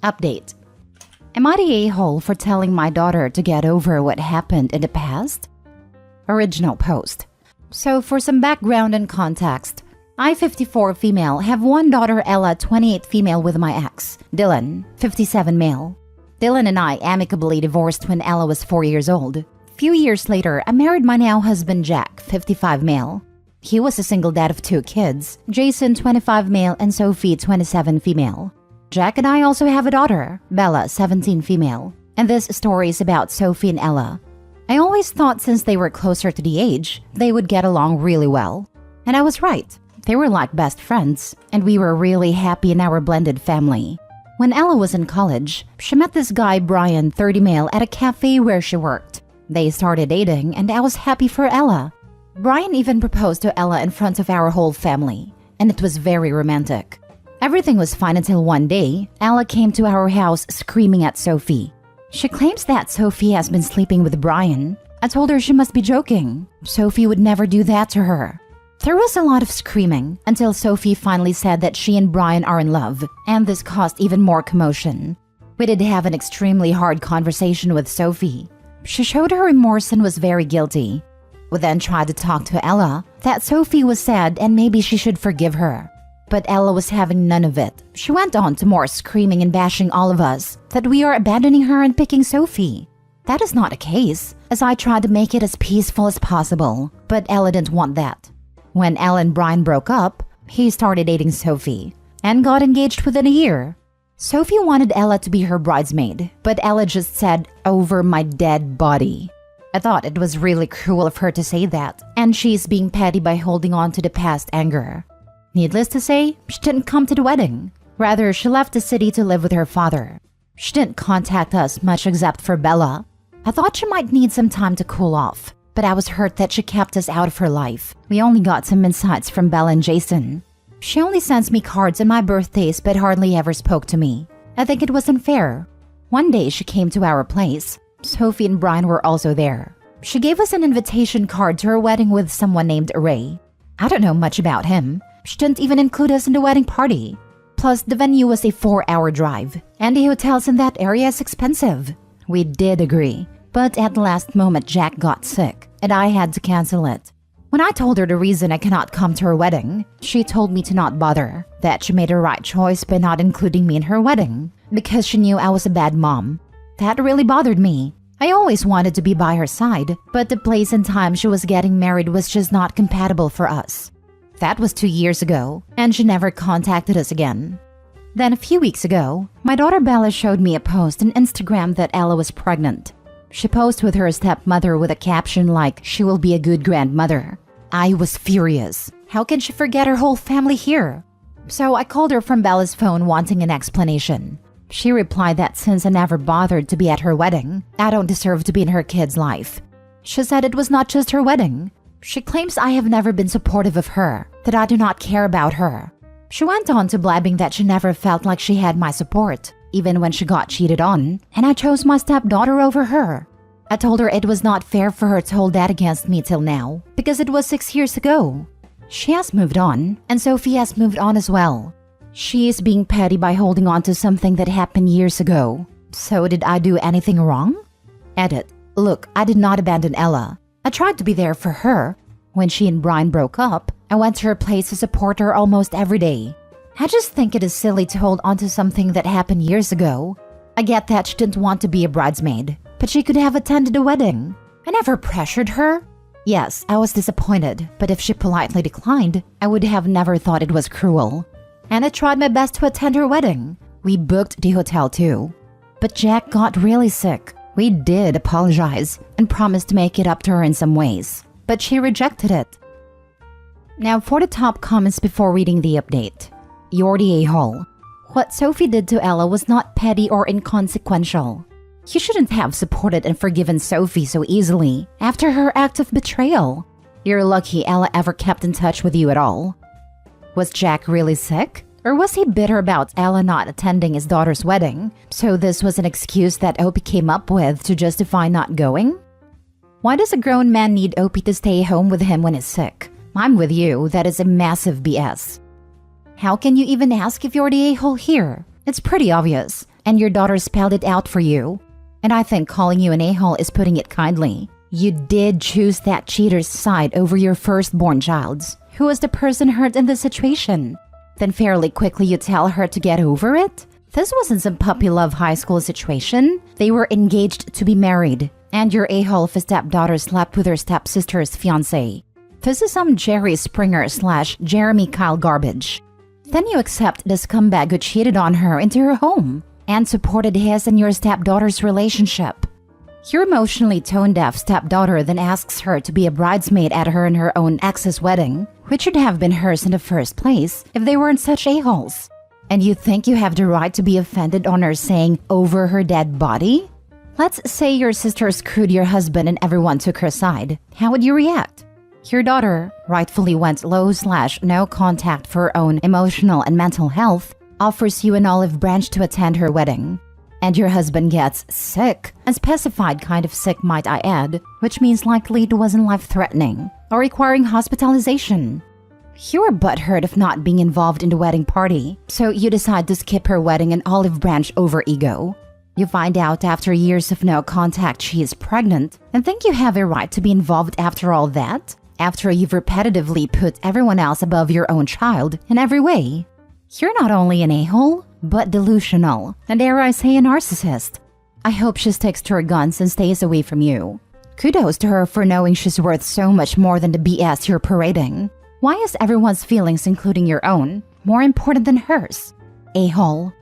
Update. Am I the a-hole for telling my daughter to get over what happened in the past? Original post. So for some background and context, I, 54 female, have one daughter Ella, 28 female with my ex, Dylan, 57 male. Dylan and I amicably divorced when Ella was 4 years old. Few years later, I married my now husband Jack, 55 male. He was a single dad of 2 kids, Jason, 25 male, and Sophie, 27 female. Jack and I also have a daughter, Bella, 17 female. And this story is about Sophie and Ella. I always thought since they were closer to the age, they would get along really well. And I was right. They were like best friends, and we were really happy in our blended family. When Ella was in college, she met this guy Brian, 30 male, at a cafe where she worked. They started dating, and I was happy for Ella. Brian even proposed to Ella in front of our whole family, and it was very romantic. Everything was fine until one day, Ella came to our house screaming at Sophie. She claims that Sophie has been sleeping with Brian. I told her she must be joking. Sophie would never do that to her. There was a lot of screaming until Sophie finally said that she and Brian are in love, and this caused even more commotion. We did have an extremely hard conversation with Sophie. She showed her remorse and was very guilty. We then tried to talk to Ella that Sophie was sad and maybe she should forgive her. But Ella was having none of it. She went on to more screaming and bashing all of us that we are abandoning her and picking Sophie. That is not the case, as I tried to make it as peaceful as possible, but Ella didn't want that. When Ella and Brian broke up, he started dating Sophie and got engaged within a year. Sophie wanted Ella to be her bridesmaid, but Ella just said, "over my dead body." I thought it was really cruel of her to say that, and she's being petty by holding on to the past anger. Needless to say, she didn't come to the wedding. Rather, she left the city to live with her father. She didn't contact us much except for Bella. I thought she might need some time to cool off, but I was hurt that she kept us out of her life. We only got some insights from Bella and Jason. She only sends me cards on my birthdays but hardly ever spoke to me. I think it was unfair. One day she came to our place. Sophie and Brian were also there. She gave us an invitation card to her wedding with someone named Ray. I don't know much about him. She didn't even include us in the wedding party. Plus, the venue was a 4-hour drive, and the hotels in that area is expensive. We did agree, but at the last moment Jack got sick, and I had to cancel it. When I told her the reason I cannot come to her wedding, she told me to not bother, that she made the right choice by not including me in her wedding, because she knew I was a bad mom. That really bothered me. I always wanted to be by her side, but the place and time she was getting married was just not compatible for us. That was 2 years ago, and she never contacted us again. Then a few weeks ago, my daughter Bella showed me a post on Instagram that Ella was pregnant. She posed with her stepmother with a caption like, "She will be a good grandmother." I was furious. How can she forget her whole family here? So I called her from Bella's phone wanting an explanation. She replied that since I never bothered to be at her wedding, I don't deserve to be in her kid's life. She said it was not just her wedding. She claims I have never been supportive of her, that I do not care about her. She went on to blabbing that she never felt like she had my support, even when she got cheated on, and I chose my stepdaughter over her. I told her it was not fair for her to hold that against me till now, because it was 6 years ago. She has moved on, and Sophie has moved on as well. She is being petty by holding on to something that happened years ago. So did I do anything wrong? Edit. Look, I did not abandon Ella. I tried to be there for her. When she and Brian broke up, I went to her place to support her almost every day. I just think it is silly to hold on to something that happened years ago. I get that she didn't want to be a bridesmaid, but she could have attended the wedding. I never pressured her. Yes, I was disappointed, but if she politely declined, I would have never thought it was cruel. And I tried my best to attend her wedding. We booked the hotel too. But Jack got really sick. We did apologize and promised to make it up to her in some ways, but she rejected it. Now for the top comments before reading the update. You're the a-hole. What Sophie did to Ella was not petty or inconsequential. You shouldn't have supported and forgiven Sophie so easily after her act of betrayal. You're lucky Ella ever kept in touch with you at all. Was Jack really sick? Or was he bitter about Ella not attending his daughter's wedding, so this was an excuse that Opie came up with to justify not going? Why does a grown man need Opie to stay home with him when he's sick? I'm with you, that is a massive BS. How can you even ask if you're the a-hole here? It's pretty obvious, and your daughter spelled it out for you. And I think calling you an a-hole is putting it kindly. You did choose that cheater's side over your firstborn child's, who was the person hurt in the situation. Then fairly quickly you tell her to get over it? This wasn't some puppy love high school situation. They were engaged to be married, and your a-hole for stepdaughter slept with her stepsister's fiancé. This is some Jerry Springer / Jeremy Kyle garbage. Then you accept the scumbag who cheated on her into her home and supported his and your stepdaughter's relationship. Your emotionally tone-deaf stepdaughter then asks her to be a bridesmaid at her and her own ex's wedding, which should have been hers in the first place if they weren't such a-holes. And you think you have the right to be offended on her saying over her dead body? Let's say your sister screwed your husband and everyone took her side. How would you react? Your daughter rightfully went low/no contact for her own emotional and mental health, offers you an olive branch to attend her wedding. And your husband gets sick, a specified kind of sick might I add, which means likely it wasn't life-threatening or requiring hospitalization. You were butthurt of not being involved in the wedding party, so you decide to skip her wedding and olive branch over ego. You find out after years of no contact she is pregnant and think you have a right to be involved after all that? After you've repetitively put everyone else above your own child in every way. You're not only an a-hole, but delusional, and dare I say a narcissist. I hope she sticks to her guns and stays away from you. Kudos to her for knowing she's worth so much more than the BS you're parading. Why is everyone's feelings, including your own, more important than hers? A-hole.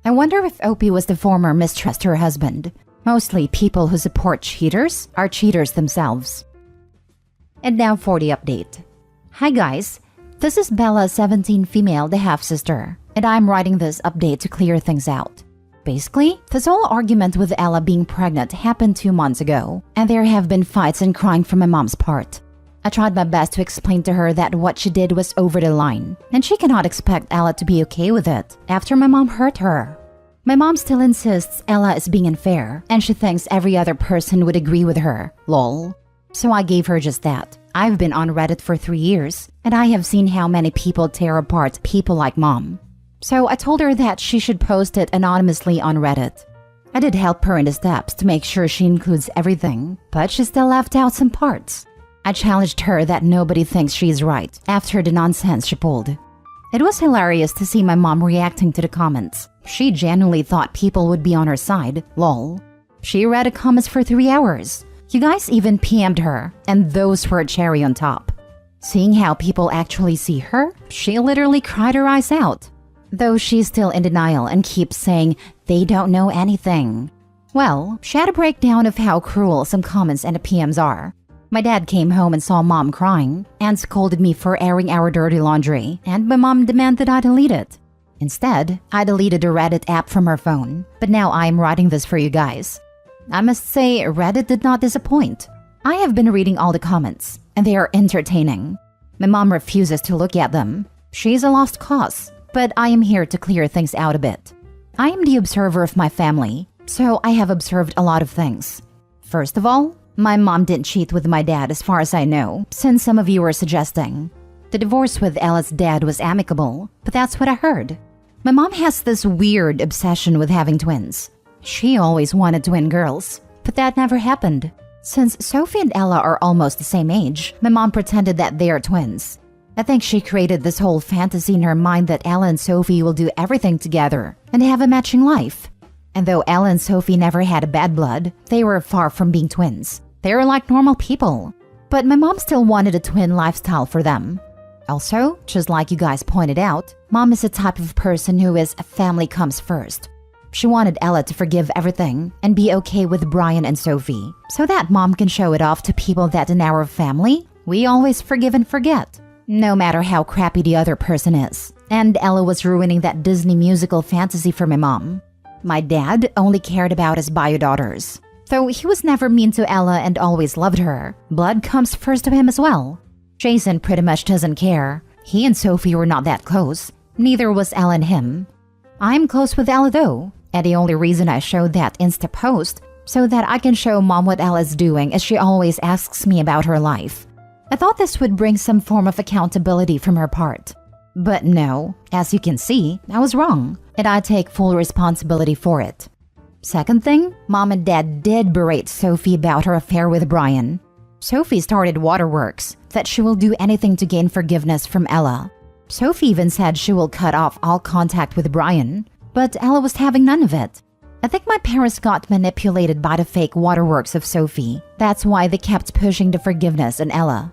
I wonder if Opie was the former mistress to her husband. Mostly people who support cheaters are cheaters themselves. And now for the update. Hi guys, this is Bella, 17 female, the half-sister, and I'm writing this update to clear things out. Basically, this whole argument with Ella being pregnant happened 2 months ago, and there have been fights and crying from my mom's part. I tried my best to explain to her that what she did was over the line, and she cannot expect Ella to be okay with it after my mom hurt her. My mom still insists Ella is being unfair, and she thinks every other person would agree with her, lol. So I gave her just that. I've been on Reddit for 3 years, and I have seen how many people tear apart people like mom. So I told her that she should post it anonymously on Reddit. I did help her in the steps to make sure she includes everything, but she still left out some parts. I challenged her that nobody thinks she's right after the nonsense she pulled. It was hilarious to see my mom reacting to the comments. She genuinely thought people would be on her side, lol. She read the comments for 3 hours. You guys even PM'd her, and those were a cherry on top. Seeing how people actually see her, she literally cried her eyes out. Though she's still in denial and keeps saying they don't know anything. Well, she had a breakdown of how cruel some comments and the PMs are. My dad came home and saw mom crying and scolded me for airing our dirty laundry, and my mom demanded I delete it. Instead, I deleted the Reddit app from her phone, but now I am writing this for you guys. I must say, Reddit did not disappoint. I have been reading all the comments, and they are entertaining. My mom refuses to look at them. She's a lost cause, but I am here to clear things out a bit. I am the observer of my family, so I have observed a lot of things. First of all, my mom didn't cheat with my dad as far as I know, since some of you were suggesting. The divorce with Ella's dad was amicable, but that's what I heard. My mom has this weird obsession with having twins. She always wanted twin girls, but that never happened. Since Sophie and Ella are almost the same age, my mom pretended that they are twins. I think she created this whole fantasy in her mind that Ella and Sophie will do everything together and have a matching life. And though Ella and Sophie never had a bad blood, they were far from being twins. They were like normal people. But my mom still wanted a twin lifestyle for them. Also, just like you guys pointed out, mom is the type of person who is family comes first. She wanted Ella to forgive everything and be okay with Brian and Sophie, so that mom can show it off to people that in our family, we always forgive and forget, no matter how crappy the other person is. And Ella was ruining that Disney musical fantasy for my mom. My dad only cared about his bio daughters. Though he was never mean to Ella and always loved her, blood comes first to him as well. Jason pretty much doesn't care. He and Sophie were not that close. Neither was Ella and him. I'm close with Ella though. And the only reason I showed that Insta post so that I can show mom what Ella's doing as she always asks me about her life. I thought this would bring some form of accountability from her part. But no, as you can see, I was wrong. and I take full responsibility for it. Second thing, Mom and Dad did berate Sophie about her affair with Brian. Sophie started waterworks, that she will do anything to gain forgiveness from Ella. Sophie even said she will cut off all contact with Brian, but Ella was having none of it. I think my parents got manipulated by the fake waterworks of Sophie. That's why they kept pushing the forgiveness on Ella.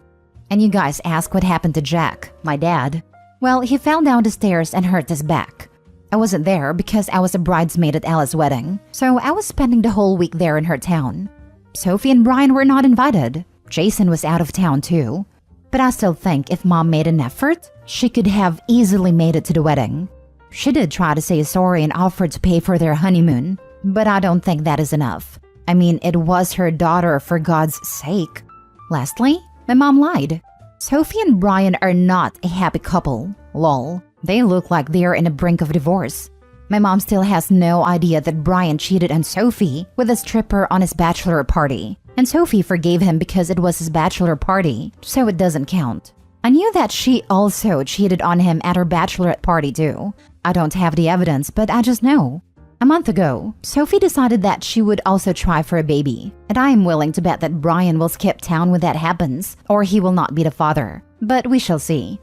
And you guys ask what happened to Jack, my dad. Well, he fell down the stairs and hurt his back. I wasn't there because I was a bridesmaid at Ella's wedding, so I was spending the whole week there in her town. Sophie and Brian were not invited. Jason was out of town too. But I still think if Mom made an effort, she could have easily made it to the wedding. She did try to say sorry and offered to pay for their honeymoon, but I don't think that is enough. I mean, it was her daughter, for God's sake. Lastly, my mom lied. Sophie and Brian are not a happy couple. Lol. They look like they are in the brink of divorce. My mom still has no idea that Brian cheated on Sophie with a stripper on his bachelor party. And Sophie forgave him because it was his bachelor party, so it doesn't count. I knew that she also cheated on him at her bachelorette party too. I don't have the evidence, but I just know. A month ago, Sophie decided that she would also try for a baby, and I am willing to bet that Brian will skip town when that happens, or he will not be the father. But we shall see.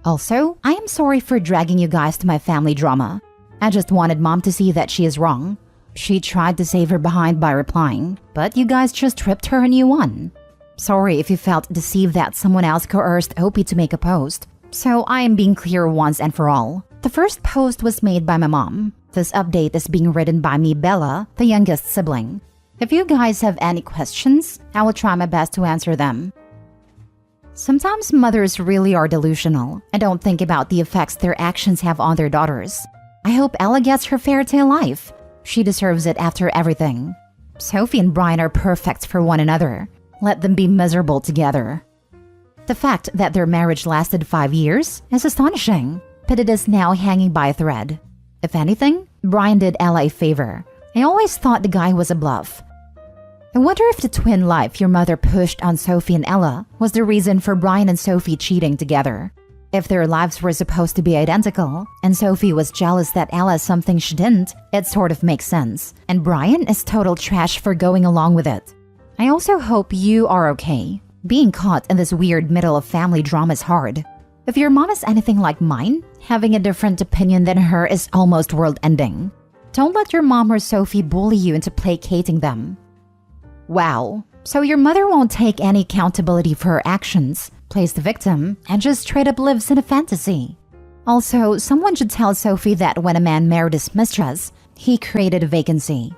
Also, I am sorry for dragging you guys to my family drama. I just wanted Mom to see that she is wrong. She tried to save her behind by replying, but you guys just tripped her a new one. Sorry if you felt deceived that someone else coerced Opie to make a post. So I am being clear once and for all. The first post was made by my mom. This update is being written by me, Bella, the youngest sibling. If you guys have any questions, I will try my best to answer them. Sometimes mothers really are delusional and don't think about the effects their actions have on their daughters. I hope Ella gets her fairy tale life. She deserves it after everything. Sophie and Brian are perfect for one another. Let them be miserable together. The fact that their marriage lasted 5 years is astonishing, but it is now hanging by a thread. If anything, Brian did Ella a favor. I always thought the guy was a bluff. I wonder if the twin life your mother pushed on Sophie and Ella was the reason for Brian and Sophie cheating together. If their lives were supposed to be identical, and Sophie was jealous that Ella is something she didn't, it sort of makes sense, and Brian is total trash for going along with it. I also hope you are okay. Being caught in this weird middle of family drama is hard. If your mom is anything like mine, having a different opinion than her is almost world-ending. Don't let your mom or Sophie bully you into placating them. Wow, so your mother won't take any accountability for her actions, plays the victim, and just straight up lives in a fantasy. Also, someone should tell Sophie that when a man married his mistress, he created a vacancy.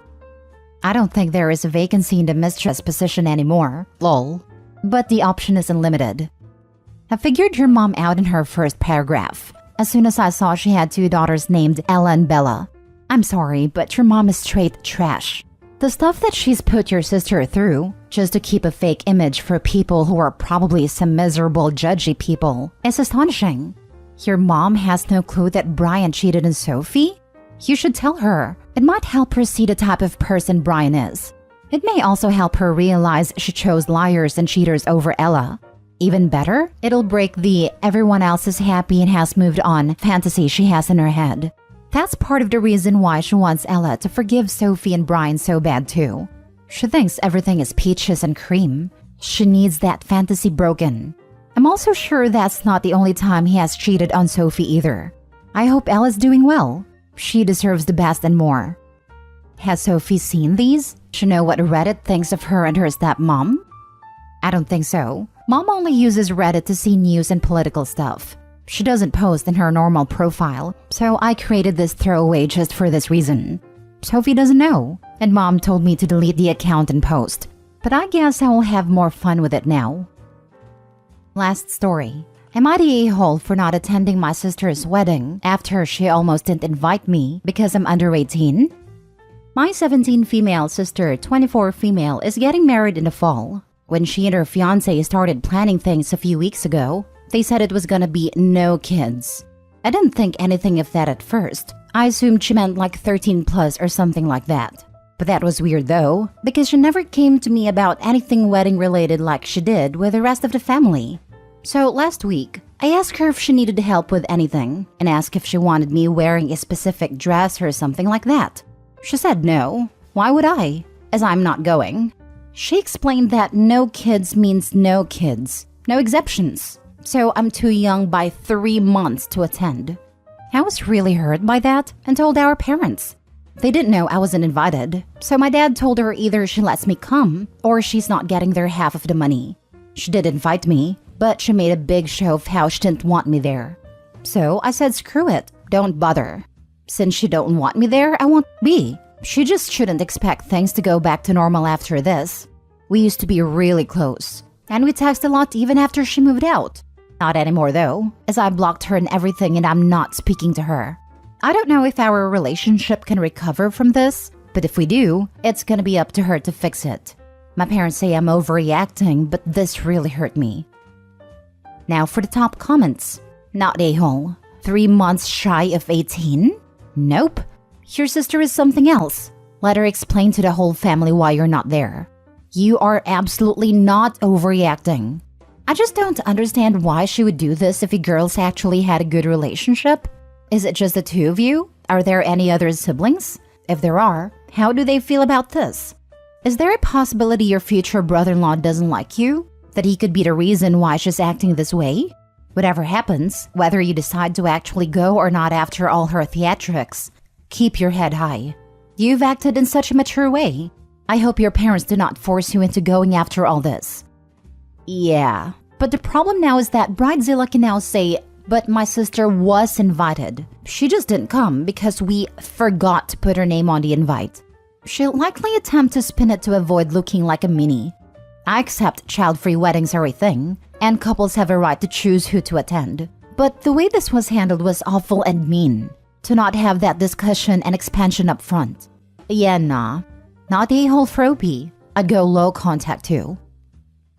I don't think there is a vacancy in the mistress position anymore, lol. But the option is unlimited. I figured your mom out in her first paragraph, as soon as I saw she had 2 daughters named Ella and Bella. I'm sorry, but your mom is straight trash. The stuff that she's put your sister through, just to keep a fake image for people who are probably some miserable, judgy people, is astonishing. Your mom has no clue that Brian cheated on Sophie? You should tell her. It might help her see the type of person Brian is. It may also help her realize she chose liars and cheaters over Ella. Even better, it'll break the everyone else is happy and has moved on fantasy she has in her head. That's part of the reason why she wants Ella to forgive Sophie and Brian so bad too. She thinks everything is peaches and cream. She needs that fantasy broken. I'm also sure that's not the only time he has cheated on Sophie either. I hope Ella's doing well. She deserves the best and more. Has Sophie seen these? She know what Reddit thinks of her and her stepmom? I don't think so. Mom only uses Reddit to see news and political stuff. She doesn't post in her normal profile, so I created this throwaway just for this reason. Sophie doesn't know, and Mom told me to delete the account and post, but I guess I will have more fun with it now. Last story. Am I the a-hole for not attending my sister's wedding after she almost didn't invite me because I'm under 18? My 17 female sister, 24 female, is getting married in the fall. When she and her fiancé started planning things a few weeks ago, they said it was gonna be no kids. I didn't think anything of that at first. I assumed she meant like 13 plus or something like that. But that was weird though, because she never came to me about anything wedding related like she did with the rest of the family. So last week, I asked her if she needed help with anything and asked if she wanted me wearing a specific dress or something like that. She said no. Why would I? As I'm not going. She explained that no kids means no kids, no exceptions. So I'm too young by 3 months to attend. I was really hurt by that and told our parents. They didn't know I wasn't invited, so my dad told her either she lets me come or she's not getting their half of the money. She did invite me, but she made a big show of how she didn't want me there. So I said screw it, don't bother. Since she don't want me there, I won't be. She just shouldn't expect things to go back to normal after this. We used to be really close, and we text a lot even after she moved out. Not anymore though, as I blocked her and everything and I'm not speaking to her. I don't know if our relationship can recover from this, but if we do, it's gonna be up to her to fix it. My parents say I'm overreacting, but this really hurt me. Now for the top comments. Not a-hole. 3 months shy of 18? Nope. Your sister is something else. Let her explain to the whole family why you're not there. You are absolutely not overreacting. I just don't understand why she would do this if you girls actually had a good relationship. Is it just the two of you? Are there any other siblings? If there are, how do they feel about this? Is there a possibility your future brother-in-law doesn't like you? That he could be the reason why she's acting this way? Whatever happens, whether you decide to actually go or not after all her theatrics, keep your head high. You've acted in such a mature way. I hope your parents do not force you into going after all this. Yeah, but the problem now is that Bridezilla can now say, but my sister was invited. She just didn't come because we forgot to put her name on the invite. She'll likely attempt to spin it to avoid looking like a meanie. I accept child-free weddings are a thing, and couples have a right to choose who to attend. But the way this was handled was awful and mean. To not have that discussion and expansion up front. Yeah, nah. Not a-hole for OP. I'd go low contact too.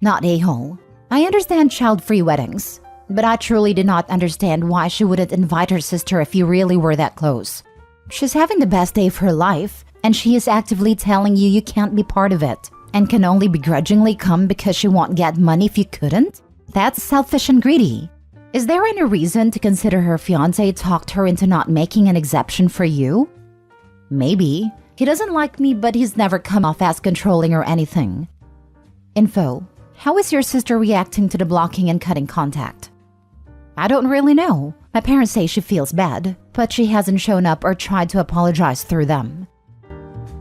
Not a-hole. I understand child-free weddings, but I truly did not understand why she wouldn't invite her sister if you really were that close. She's having the best day of her life, and she is actively telling you you can't be part of it, and can only begrudgingly come because she won't get money if you couldn't? That's selfish and greedy. Is there any reason to consider her fiancé talked her into not making an exception for you? Maybe. He doesn't like me, but he's never come off as controlling or anything. Info. How is your sister reacting to the blocking and cutting contact? I don't really know. My parents say she feels bad, but she hasn't shown up or tried to apologize through them.